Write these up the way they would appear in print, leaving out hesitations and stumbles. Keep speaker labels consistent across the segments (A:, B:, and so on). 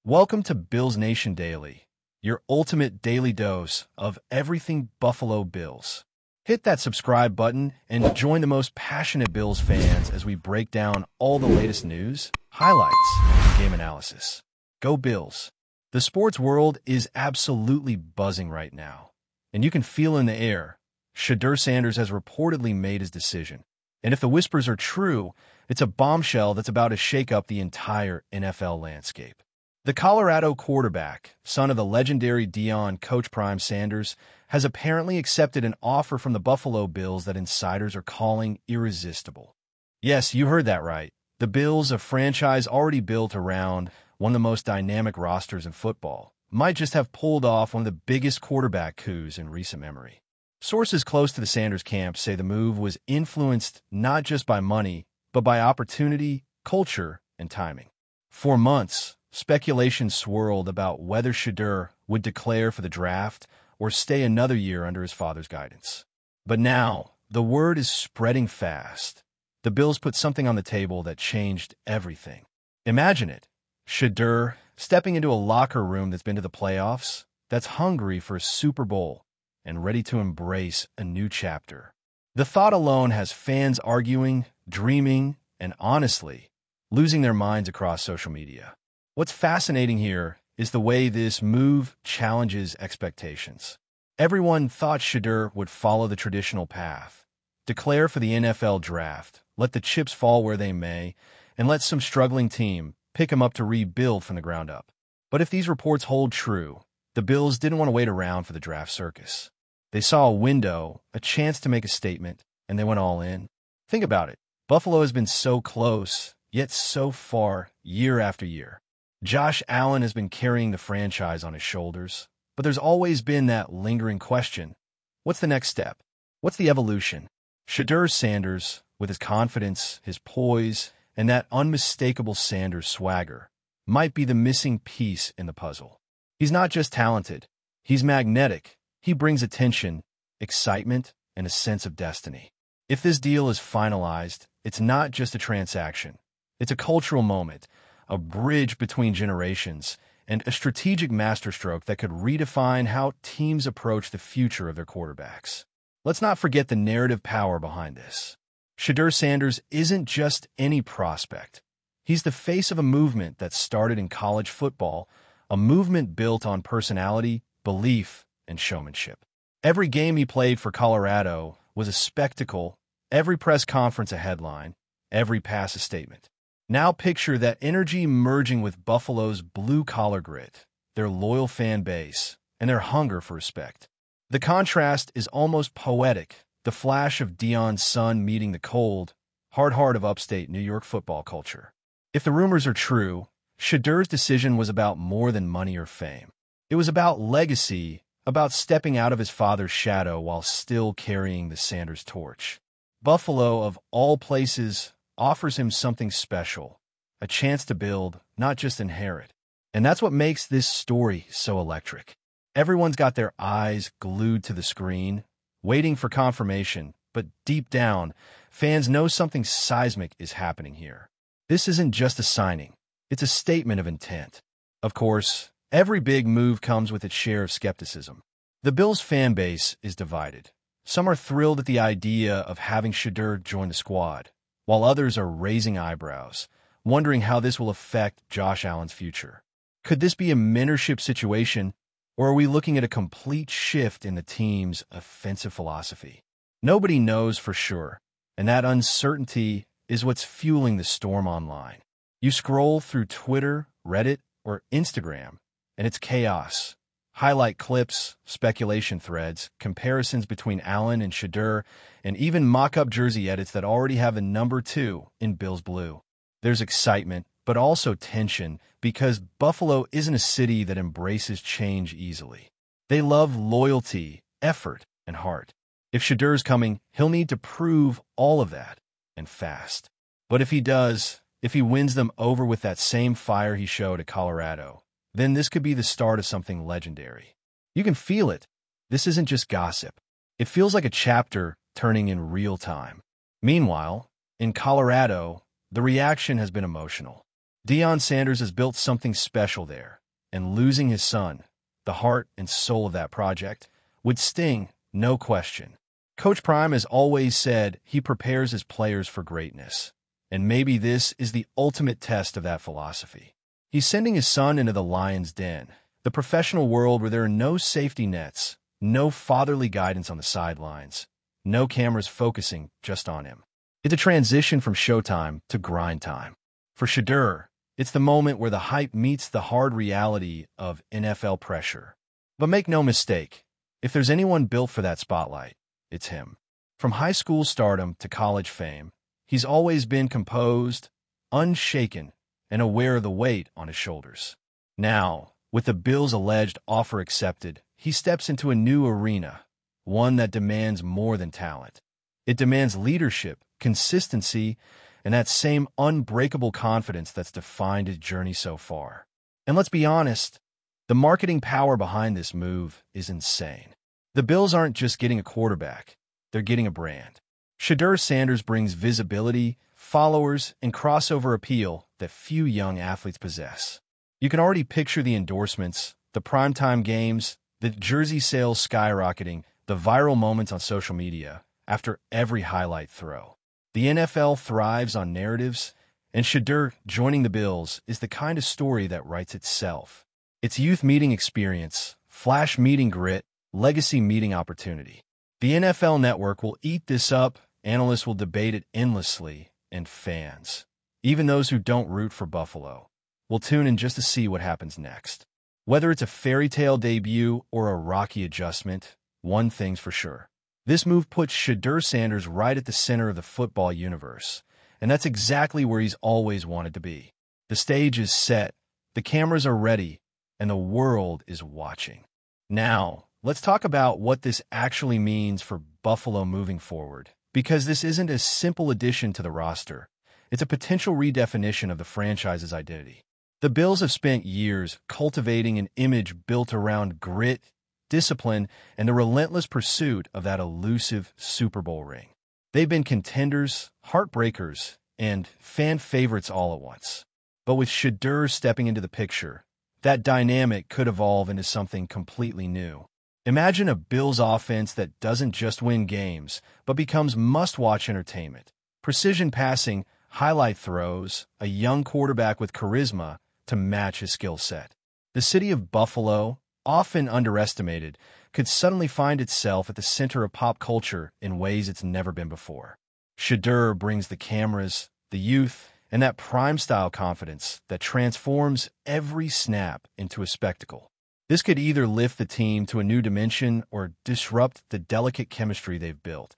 A: Welcome to Bills Nation Daily, your ultimate daily dose of everything Buffalo Bills. Hit that subscribe button and join the most passionate Bills fans as we break down all the latest news, highlights, and game analysis. Go Bills! The sports world is absolutely buzzing right now, and you can feel in the air. SHEDEUR Sanders has reportedly made his decision, and if the whispers are true, it's a bombshell that's about to shake up the entire NFL landscape. The Colorado quarterback, son of the legendary Deion coach Prime Sanders, has apparently accepted an offer from the Buffalo Bills that insiders are calling irresistible. Yes, you heard that right. The Bills, a franchise already built around one of the most dynamic rosters in football, might just have pulled off one of the biggest quarterback coups in recent memory. Sources close to the Sanders camp say the move was influenced not just by money, but by opportunity, culture, and timing. For months, speculation swirled about whether SHEDEUR would declare for the draft or stay another year under his father's guidance. But now, the word is spreading fast. The Bills put something on the table that changed everything. Imagine it. SHEDEUR stepping into a locker room that's been to the playoffs, that's hungry for a Super Bowl, and ready to embrace a new chapter. The thought alone has fans arguing, dreaming, and honestly, losing their minds across social media. What's fascinating here is the way this move challenges expectations. Everyone thought SHEDEUR would follow the traditional path, declare for the NFL draft, let the chips fall where they may, and let some struggling team pick him up to rebuild from the ground up. But if these reports hold true, the Bills didn't want to wait around for the draft circus. They saw a window, a chance to make a statement, and they went all in. Think about it. Buffalo has been so close, yet so far, year after year. Josh Allen has been carrying the franchise on his shoulders, but there's always been that lingering question. What's the next step? What's the evolution? SHEDEUR Sanders, with his confidence, his poise, and that unmistakable Sanders swagger, might be the missing piece in the puzzle. He's not just talented. He's magnetic. He brings attention, excitement, and a sense of destiny. If this deal is finalized, it's not just a transaction. It's a cultural moment, a bridge between generations, and a strategic masterstroke that could redefine how teams approach the future of their quarterbacks. Let's not forget the narrative power behind this. SHEDEUR Sanders isn't just any prospect. He's the face of a movement that started in college football, a movement built on personality, belief, and showmanship. Every game he played for Colorado was a spectacle, every press conference a headline, every pass a statement. Now picture that energy merging with Buffalo's blue-collar grit, their loyal fan base, and their hunger for respect. The contrast is almost poetic, the flash of Deion's son meeting the cold, hard heart of upstate New York football culture. If the rumors are true, SHEDEUR's decision was about more than money or fame. It was about legacy, about stepping out of his father's shadow while still carrying the Sanders torch. Buffalo, of all places, offers him something special, a chance to build, not just inherit. And that's what makes this story so electric. Everyone's got their eyes glued to the screen, waiting for confirmation, but deep down, fans know something seismic is happening here. This isn't just a signing, it's a statement of intent. Of course, every big move comes with its share of skepticism. The Bills fan base is divided. Some are thrilled at the idea of having SHEDEUR join the squad, while others are raising eyebrows, wondering how this will affect Josh Allen's future. Could this be a mentorship situation, or are we looking at a complete shift in the team's offensive philosophy? Nobody knows for sure, and that uncertainty is what's fueling the storm online. You scroll through Twitter, Reddit, or Instagram, and it's chaos. Highlight clips, speculation threads, comparisons between Allen and SHEDEUR, and even mock-up jersey edits that already have the number 2 in Bills blue. There's excitement, but also tension, because Buffalo isn't a city that embraces change easily. They love loyalty, effort, and heart. If SHEDEUR's coming, he'll need to prove all of that, and fast. But if he does, if he wins them over with that same fire he showed at Colorado, then this could be the start of something legendary. You can feel it. This isn't just gossip. It feels like a chapter turning in real time. Meanwhile, in Colorado, the reaction has been emotional. Deion Sanders has built something special there, and losing his son, the heart and soul of that project, would sting, no question. Coach Prime has always said he prepares his players for greatness, and maybe this is the ultimate test of that philosophy. He's sending his son into the lion's den, the professional world where there are no safety nets, no fatherly guidance on the sidelines, no cameras focusing just on him. It's a transition from showtime to grind time. For SHEDEUR, it's the moment where the hype meets the hard reality of NFL pressure. But make no mistake, if there's anyone built for that spotlight, it's him. From high school stardom to college fame, he's always been composed, unshaken, and aware of the weight on his shoulders. Now, with the Bills' alleged offer accepted, he steps into a new arena, one that demands more than talent. It demands leadership, consistency, and that same unbreakable confidence that's defined his journey so far. And let's be honest, the marketing power behind this move is insane. The Bills aren't just getting a quarterback, they're getting a brand. SHEDEUR Sanders brings visibility, followers, and crossover appeal that few young athletes possess. You can already picture the endorsements, the primetime games, the jersey sales skyrocketing, the viral moments on social media after every highlight throw. The NFL thrives on narratives, and SHEDEUR joining the Bills is the kind of story that writes itself. It's youth meeting experience, flash meeting grit, legacy meeting opportunity. The NFL Network will eat this up, analysts will debate it endlessly, and fans, even those who don't root for Buffalo, will tune in just to see what happens next. Whether it's a fairy tale debut or a rocky adjustment, one thing's for sure. This move puts SHEDEUR Sanders right at the center of the football universe, and that's exactly where he's always wanted to be. The stage is set, the cameras are ready, and the world is watching. Now, let's talk about what this actually means for Buffalo moving forward, because this isn't a simple addition to the roster. It's a potential redefinition of the franchise's identity. The Bills have spent years cultivating an image built around grit, discipline, and the relentless pursuit of that elusive Super Bowl ring. They've been contenders, heartbreakers, and fan favorites all at once. But with SHEDEUR stepping into the picture, that dynamic could evolve into something completely new. Imagine a Bills offense that doesn't just win games, but becomes must-watch entertainment. Precision passing, highlight throws, a young quarterback with charisma to match his skill set. The city of Buffalo, often underestimated, could suddenly find itself at the center of pop culture in ways it's never been before. SHEDEUR brings the cameras, the youth, and that prime-style confidence that transforms every snap into a spectacle. This could either lift the team to a new dimension or disrupt the delicate chemistry they've built,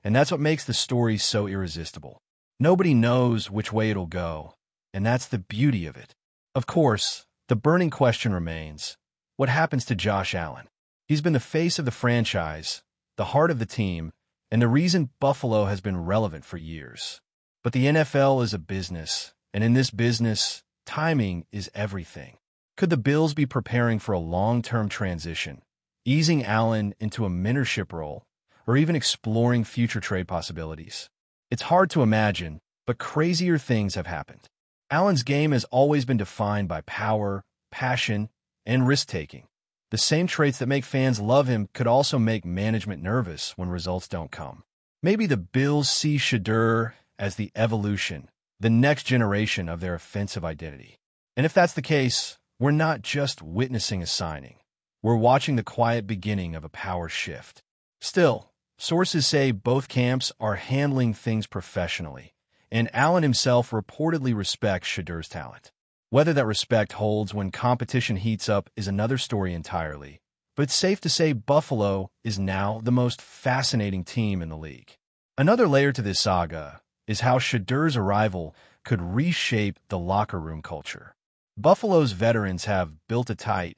A: and that's what makes the story so irresistible. Nobody knows which way it'll go, and that's the beauty of it. Of course, the burning question remains, what happens to Josh Allen? He's been the face of the franchise, the heart of the team, and the reason Buffalo has been relevant for years. But the NFL is a business, and in this business, timing is everything. Could the Bills be preparing for a long-term transition, easing Allen into a mentorship role, or even exploring future trade possibilities? It's hard to imagine, but crazier things have happened. Allen's game has always been defined by power, passion, and risk-taking. The same traits that make fans love him could also make management nervous when results don't come. Maybe the Bills see SHEDEUR as the evolution, the next generation of their offensive identity. And if that's the case, we're not just witnessing a signing. We're watching the quiet beginning of a power shift. Still, sources say both camps are handling things professionally, and Allen himself reportedly respects SHEDEUR's talent. Whether that respect holds when competition heats up is another story entirely, but it's safe to say Buffalo is now the most fascinating team in the league. Another layer to this saga is how SHEDEUR's arrival could reshape the locker room culture. Buffalo's veterans have built a tight,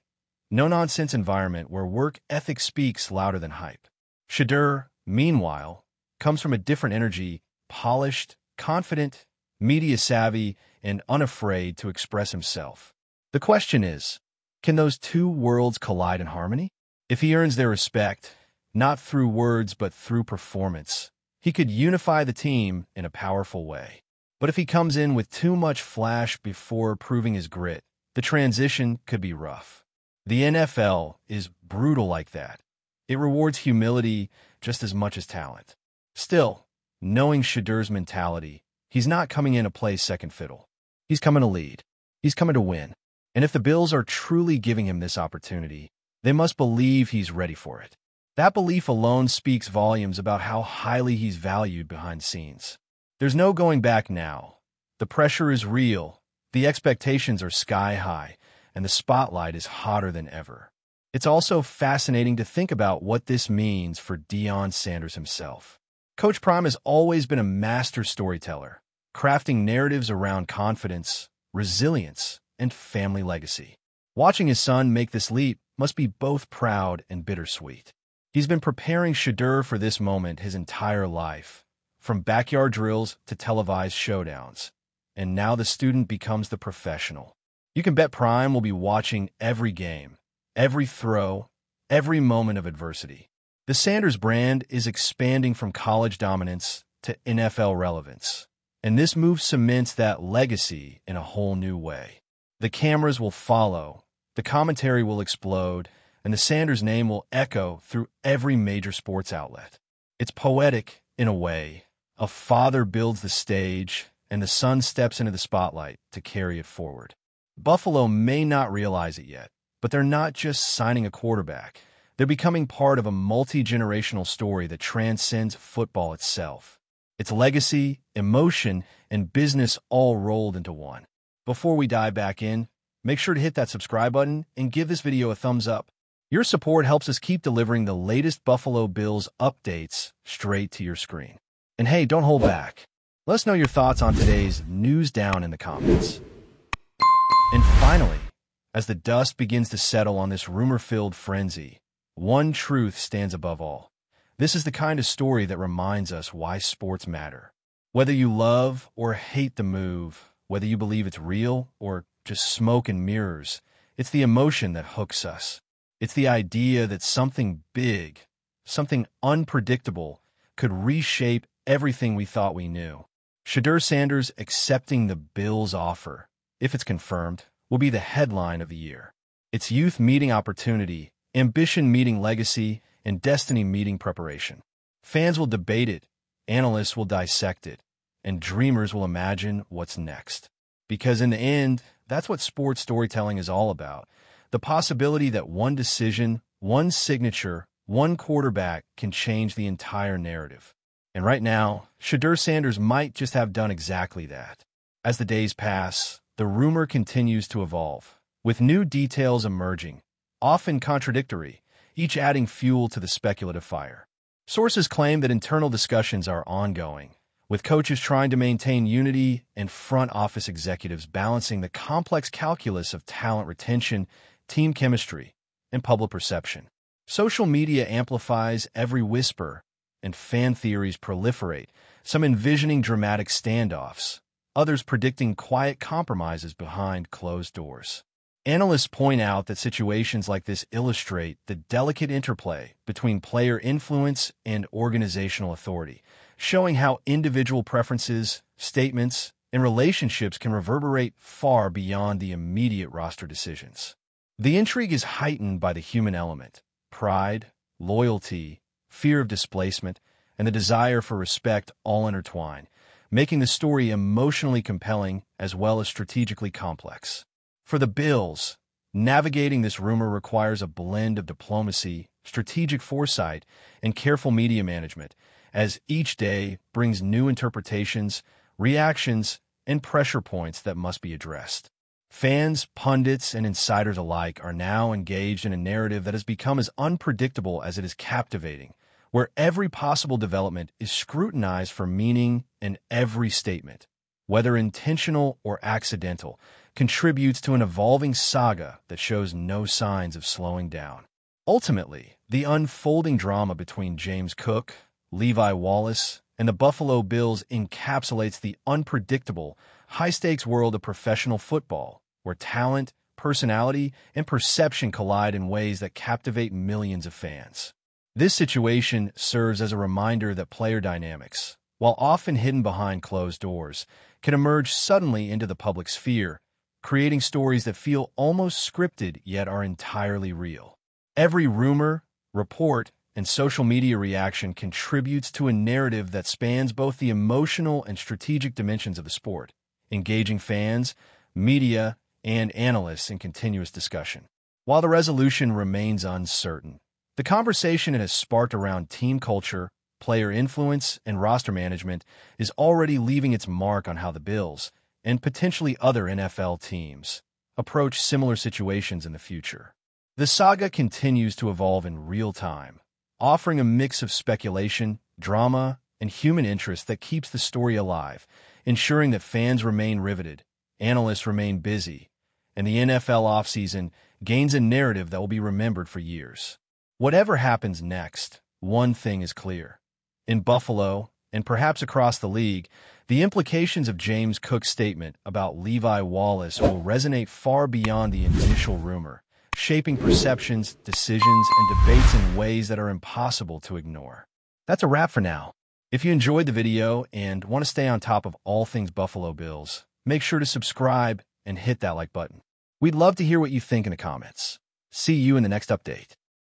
A: no-nonsense environment where work ethic speaks louder than hype. SHEDEUR, meanwhile, comes from a different energy, polished, confident, media-savvy, and unafraid to express himself. The question is, can those two worlds collide in harmony? If he earns their respect, not through words but through performance, he could unify the team in a powerful way. But if he comes in with too much flash before proving his grit, the transition could be rough. The NFL is brutal like that. It rewards humility just as much as talent. Still, knowing SHEDEUR's mentality, he's not coming in to play second fiddle. He's coming to lead. He's coming to win. And if the Bills are truly giving him this opportunity, they must believe he's ready for it. That belief alone speaks volumes about how highly he's valued behind scenes. There's no going back now. The pressure is real, the expectations are sky high, and the spotlight is hotter than ever. It's also fascinating to think about what this means for Deion Sanders himself. Coach Prime has always been a master storyteller, crafting narratives around confidence, resilience, and family legacy. Watching his son make this leap must be both proud and bittersweet. He's been preparing SHEDEUR for this moment his entire life, from backyard drills to televised showdowns. And now the student becomes the professional. You can bet Prime will be watching every game, every throw, every moment of adversity. The Sanders brand is expanding from college dominance to NFL relevance, and this move cements that legacy in a whole new way. The cameras will follow, the commentary will explode, and the Sanders name will echo through every major sports outlet. It's poetic in a way. A father builds the stage, and the son steps into the spotlight to carry it forward. Buffalo may not realize it yet, but they're not just signing a quarterback. They're becoming part of a multi-generational story that transcends football itself. It's legacy, emotion, and business all rolled into one. Before we dive back in, make sure to hit that subscribe button and give this video a thumbs up. Your support helps us keep delivering the latest Buffalo Bills updates straight to your screen. And hey, don't hold back. Let us know your thoughts on today's news down in the comments. And finally, as the dust begins to settle on this rumor-filled frenzy, one truth stands above all. This is the kind of story that reminds us why sports matter. Whether you love or hate the move, whether you believe it's real or just smoke and mirrors, it's the emotion that hooks us. It's the idea that something big, something unpredictable, could reshape everything we thought we knew. SHEDEUR Sanders accepting the Bills' offer, if it's confirmed, will be the headline of the year. It's youth meeting opportunity, ambition meeting legacy, and destiny meeting preparation. Fans will debate it, analysts will dissect it, and dreamers will imagine what's next. Because in the end, that's what sports storytelling is all about. The possibility that one decision, one signature, one quarterback can change the entire narrative. And right now, SHEDEUR Sanders might just have done exactly that. As the days pass, the rumor continues to evolve, with new details emerging, often contradictory, each adding fuel to the speculative fire. Sources claim that internal discussions are ongoing, with coaches trying to maintain unity and front office executives balancing the complex calculus of talent retention, team chemistry, and public perception. Social media amplifies every whisper, and fan theories proliferate, some envisioning dramatic standoffs, others predicting quiet compromises behind closed doors. Analysts point out that situations like this illustrate the delicate interplay between player influence and organizational authority, showing how individual preferences, statements, and relationships can reverberate far beyond the immediate roster decisions. The intrigue is heightened by the human element: pride, loyalty, fear of displacement, and the desire for respect all intertwine, making the story emotionally compelling as well as strategically complex. For the Bills, navigating this rumor requires a blend of diplomacy, strategic foresight, and careful media management, as each day brings new interpretations, reactions, and pressure points that must be addressed. Fans, pundits, and insiders alike are now engaged in a narrative that has become as unpredictable as it is captivating, where every possible development is scrutinized for meaning, and every statement, whether intentional or accidental, contributes to an evolving saga that shows no signs of slowing down. Ultimately, the unfolding drama between James Cook, Levi Wallace, and the Buffalo Bills encapsulates the unpredictable, high-stakes world of professional football, where talent, personality, and perception collide in ways that captivate millions of fans. This situation serves as a reminder that player dynamics, while often hidden behind closed doors, can emerge suddenly into the public sphere, creating stories that feel almost scripted yet are entirely real. Every rumor, report, and social media reaction contributes to a narrative that spans both the emotional and strategic dimensions of the sport, engaging fans, media, and analysts in continuous discussion. While the resolution remains uncertain, the conversation it has sparked around team culture, player influence, and roster management is already leaving its mark on how the Bills, and potentially other NFL teams, approach similar situations in the future. The saga continues to evolve in real time, offering a mix of speculation, drama, and human interest that keeps the story alive, ensuring that fans remain riveted, analysts remain busy, and the NFL offseason gains a narrative that will be remembered for years. Whatever happens next, one thing is clear. In Buffalo, and perhaps across the league, the implications of James Cook's statement about Levi Wallace will resonate far beyond the initial rumor, shaping perceptions, decisions, and debates in ways that are impossible to ignore. That's a wrap for now. If you enjoyed the video and want to stay on top of all things Buffalo Bills, make sure to subscribe and hit that like button. We'd love to hear what you think in the comments. See you in the next update.